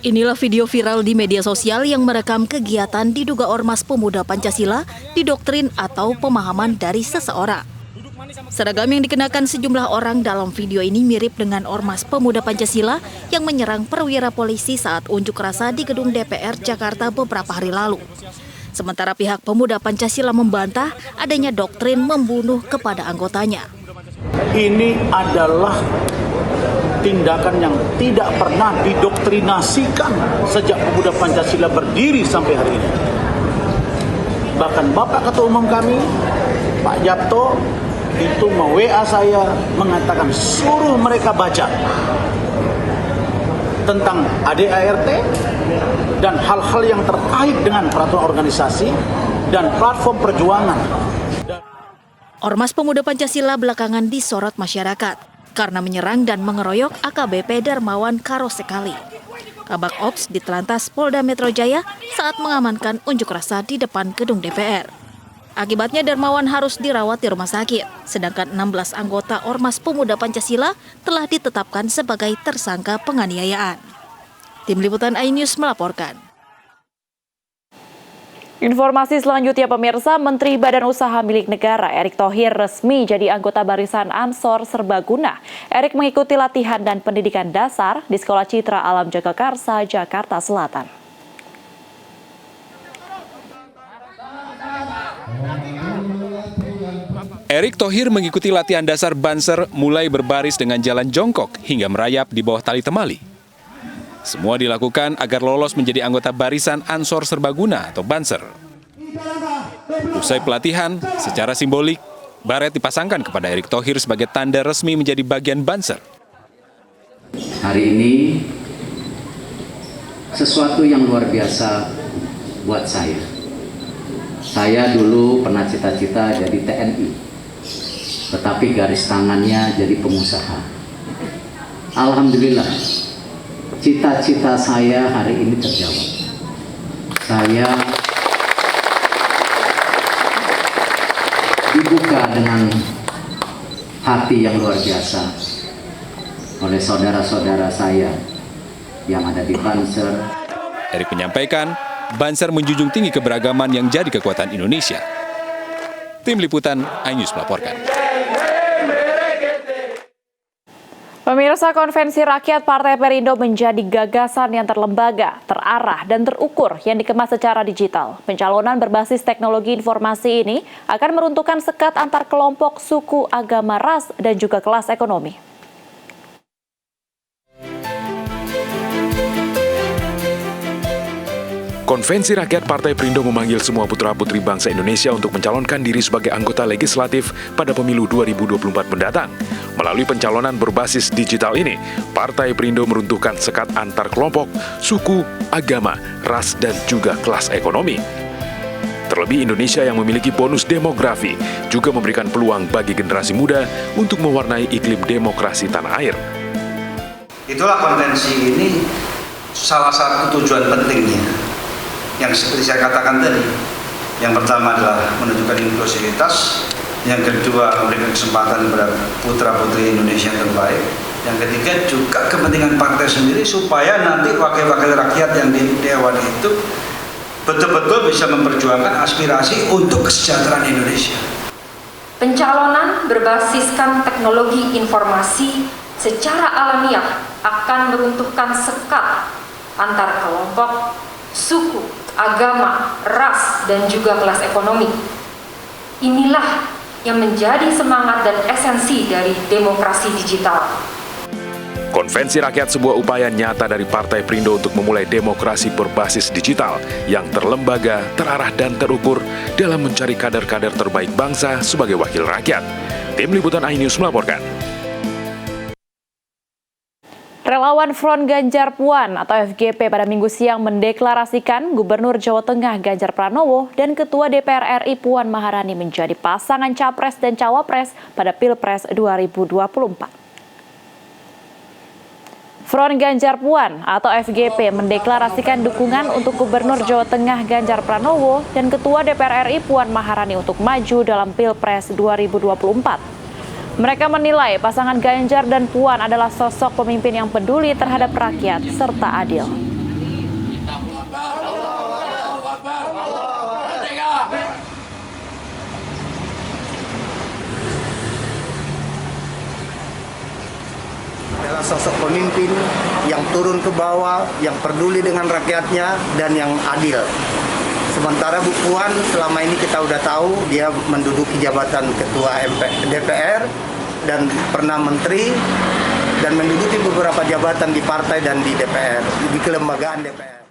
Inilah video viral di media sosial yang merekam kegiatan diduga ormas pemuda Pancasila, didoktrin atau pemahaman dari seseorang. Seragam yang dikenakan sejumlah orang dalam video ini mirip dengan ormas pemuda Pancasila yang menyerang perwira polisi saat unjuk rasa di gedung DPR Jakarta beberapa hari lalu. Sementara pihak pemuda Pancasila membantah adanya doktrin membunuh kepada anggotanya. Ini adalah tindakan yang tidak pernah didoktrinasikan sejak pemuda Pancasila berdiri sampai hari ini. Bahkan Bapak Ketua Umum kami, Pak Japto, itu me-WA saya mengatakan suruh mereka baca tentang ADART dan hal-hal yang terkait dengan peraturan organisasi dan platform perjuangan. Ormas pemuda Pancasila belakangan disorot masyarakat karena menyerang dan mengeroyok AKBP Darmawan Karosekali, Kabak Ops di Telantas Polda Metro Jaya saat mengamankan unjuk rasa di depan gedung DPR. Akibatnya Darmawan harus dirawat di rumah sakit, sedangkan 16 anggota Ormas Pemuda Pancasila telah ditetapkan sebagai tersangka penganiayaan. Tim Liputan iNews melaporkan. Informasi selanjutnya pemirsa, Menteri Badan Usaha Milik Negara Erick Thohir resmi jadi anggota Barisan Ansor Serbaguna. Erick mengikuti latihan dan pendidikan dasar di Sekolah Citra Alam Jagakarsa, Jakarta Selatan. Erick Thohir mengikuti latihan dasar Banser mulai berbaris dengan jalan jongkok hingga merayap di bawah tali temali. Semua dilakukan agar lolos menjadi anggota Barisan Ansor Serbaguna atau Banser. Usai pelatihan, secara simbolik, baret dipasangkan kepada Erick Thohir sebagai tanda resmi menjadi bagian Banser. Hari ini sesuatu yang luar biasa buat saya. Saya dulu pernah cita-cita jadi TNI, tetapi garis tangannya jadi pengusaha. Alhamdulillah, cita-cita saya hari ini terjawab. Saya dibuka dengan hati yang luar biasa oleh saudara-saudara saya yang ada di Banser. Erick menyampaikan, Banser menjunjung tinggi keberagaman yang jadi kekuatan Indonesia. Tim Liputan iNews melaporkan. Pemirsa, Konvensi Rakyat Partai Perindo menjadi gagasan yang terlembaga, terarah, dan terukur yang dikemas secara digital. Pencalonan berbasis teknologi informasi ini akan meruntuhkan sekat antar kelompok, suku, agama, ras, dan juga kelas ekonomi. Konvensi Rakyat Partai Perindo memanggil semua putra-putri bangsa Indonesia untuk mencalonkan diri sebagai anggota legislatif pada pemilu 2024 mendatang. Melalui pencalonan berbasis digital ini, Partai Perindo meruntuhkan sekat antar kelompok, suku, agama, ras, dan juga kelas ekonomi. Terlebih Indonesia yang memiliki bonus demografi juga memberikan peluang bagi generasi muda untuk mewarnai iklim demokrasi tanah air. Itulah konvensi ini salah satu tujuan pentingnya. Yang seperti saya katakan tadi, yang pertama adalah menunjukkan inklusivitas, yang kedua memberikan kesempatan kepada putra-putri Indonesia yang terbaik, yang ketiga juga kepentingan partai sendiri supaya nanti wakil-wakil rakyat yang di Dewan itu betul-betul bisa memperjuangkan aspirasi untuk kesejahteraan Indonesia. Pencalonan berbasiskan teknologi informasi secara alamiah akan meruntuhkan sekat antar kelompok, suku, agama, ras, dan juga kelas ekonomi. Inilah yang menjadi semangat dan esensi dari demokrasi digital. Konvensi Rakyat sebuah upaya nyata dari Partai Perindo untuk memulai demokrasi berbasis digital yang terlembaga, terarah, dan terukur dalam mencari kader-kader terbaik bangsa sebagai wakil rakyat. Tim Liputan iNews melaporkan. Relawan Front Ganjar Puan atau FGP pada Minggu siang mendeklarasikan Gubernur Jawa Tengah Ganjar Pranowo dan Ketua DPR RI Puan Maharani menjadi pasangan Capres dan Cawapres pada Pilpres 2024. Front Ganjar Puan atau FGP mendeklarasikan dukungan untuk Gubernur Jawa Tengah Ganjar Pranowo dan Ketua DPR RI Puan Maharani untuk maju dalam Pilpres 2024. Mereka menilai pasangan Ganjar dan Puan adalah sosok pemimpin yang peduli terhadap rakyat serta adil. sosok pemimpin yang turun ke bawah, yang peduli dengan rakyatnya, dan yang adil. Sementara Bu Puan selama ini kita udah tahu dia menduduki jabatan Ketua DPR dan pernah menteri dan menduduki beberapa jabatan di partai dan di DPR, di kelembagaan DPR.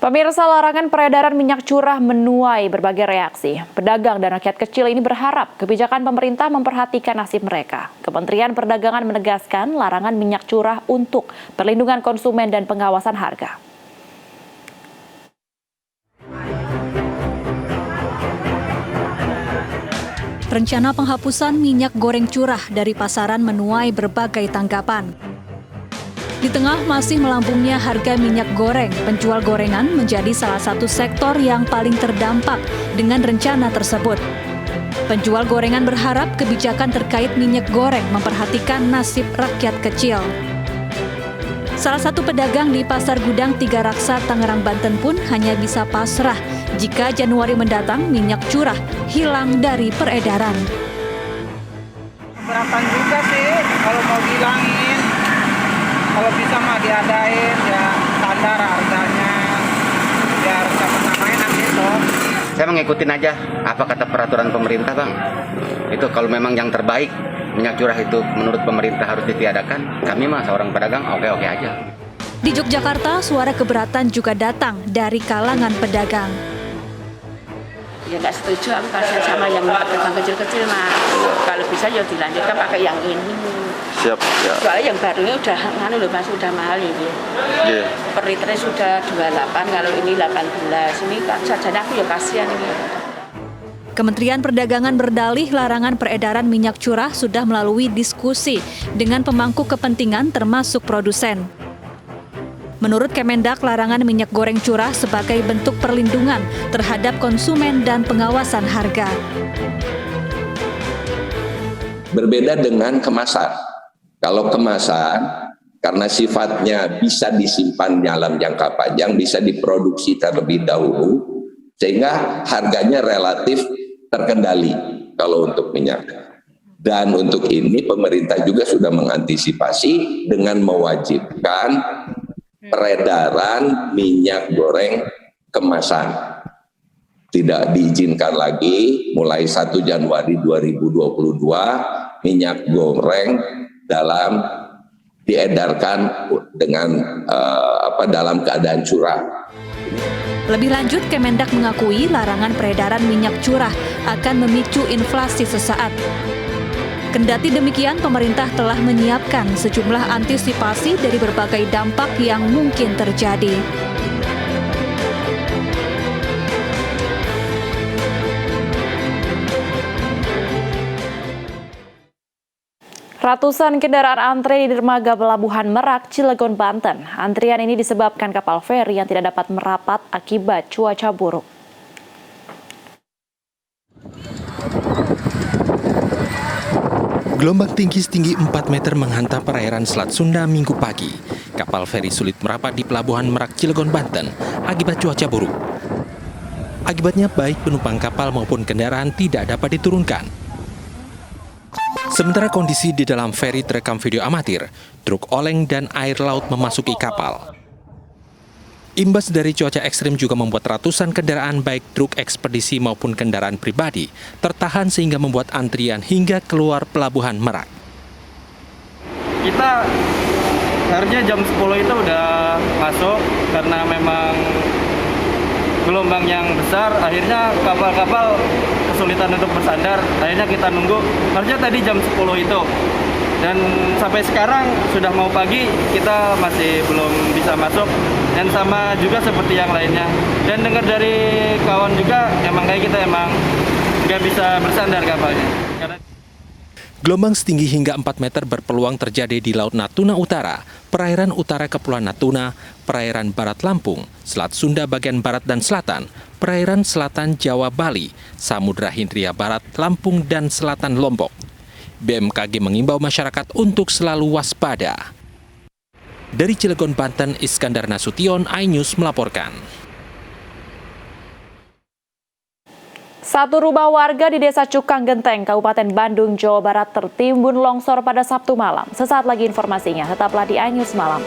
Pemirsa, larangan peredaran minyak curah menuai berbagai reaksi. Pedagang dan rakyat kecil ini berharap kebijakan pemerintah memperhatikan nasib mereka. Kementerian Perdagangan menegaskan larangan minyak curah untuk perlindungan konsumen dan pengawasan harga. Rencana penghapusan minyak goreng curah dari pasaran menuai berbagai tanggapan. Di tengah masih melambungnya harga minyak goreng, penjual gorengan menjadi salah satu sektor yang paling terdampak dengan rencana tersebut. Penjual gorengan berharap kebijakan terkait minyak goreng memperhatikan nasib rakyat kecil. Salah satu pedagang di Pasar Gudang Tiga Raksa, Tangerang, Banten pun hanya bisa pasrah jika Januari mendatang minyak curah hilang dari peredaran. Keberatan juga sih kalau mau bilangin. Kalau bisa mah diadain ya standar harganya biar sama-samain nanti toh. Saya mengikutin aja apa kata peraturan pemerintah, Bang. Itu kalau memang yang terbaik minyak curah itu menurut pemerintah harus ditiadakan, kami mah seorang pedagang oke-oke aja. Di Yogyakarta, suara keberatan juga datang dari kalangan pedagang. Ya nggak setuju, aku kasihan sama yang pedagang kecil-kecil mah. Kalau bisa ya dilanjutkan pakai yang ini. Siap, ya. Soalnya yang barunya udah Mas, udah mahal ini. Yeah. Per liternya sudah 28, kalau ini 18. Ini kan sajanya aku ya kasihan ini. Kementerian Perdagangan berdalih larangan peredaran minyak curah sudah melalui diskusi dengan pemangku kepentingan termasuk produsen. Menurut Kemendak, larangan minyak goreng curah sebagai bentuk perlindungan terhadap konsumen dan pengawasan harga. Berbeda dengan kemasan. Kalau kemasan, karena sifatnya bisa disimpan dalam jangka panjang, bisa diproduksi terlebih dahulu, sehingga harganya relatif terkendali kalau untuk minyak. Dan untuk ini pemerintah juga sudah mengantisipasi dengan mewajibkan peredaran minyak goreng kemasan. Tidak diizinkan lagi mulai 1 Januari 2022 minyak goreng diedarkan dengan dalam keadaan curah. Lebih lanjut, Kemendak mengakui larangan peredaran minyak curah akan memicu inflasi sesaat. Kendati demikian, pemerintah telah menyiapkan sejumlah antisipasi dari berbagai dampak yang mungkin terjadi. Ratusan kendaraan antre di dermaga Pelabuhan Merak, Cilegon, Banten. Antrian ini disebabkan kapal feri yang tidak dapat merapat akibat cuaca buruk. Gelombang tinggi setinggi 4 meter menghantam perairan Selat Sunda Minggu pagi. Kapal feri sulit merapat di Pelabuhan Merak, Cilegon, Banten akibat cuaca buruk. Akibatnya baik penumpang kapal maupun kendaraan tidak dapat diturunkan. Sementara kondisi di dalam feri terekam video amatir, truk oleng dan air laut memasuki kapal. Imbas dari cuaca ekstrim juga membuat ratusan kendaraan baik truk ekspedisi maupun kendaraan pribadi tertahan sehingga membuat antrian hingga keluar Pelabuhan Merak. Kita harusnya jam 10 itu udah masuk karena memang gelombang yang besar, akhirnya kapal-kapal kesulitan untuk bersandar, akhirnya kita nunggu, harusnya tadi jam 10 itu. Dan sampai sekarang sudah mau pagi, kita masih belum bisa masuk. Dan sama juga seperti yang lainnya. Dan dengar dari kawan juga, emang kayak kita emang nggak bisa bersandar kapalnya. Gelombang setinggi hingga 4 meter berpeluang terjadi di Laut Natuna Utara, perairan utara Kepulauan Natuna, perairan barat Lampung, Selat Sunda bagian barat dan selatan, perairan selatan Jawa Bali, Samudra Hindia Barat, Lampung, dan selatan Lombok. BMKG mengimbau masyarakat untuk selalu waspada. Dari Cilegon, Banten, Iskandar Nasution, iNews melaporkan. Satu rumah warga di Desa Cukang Genteng, Kabupaten Bandung, Jawa Barat tertimbun longsor pada Sabtu malam. Sesaat lagi informasinya, tetaplah di iNews Malam.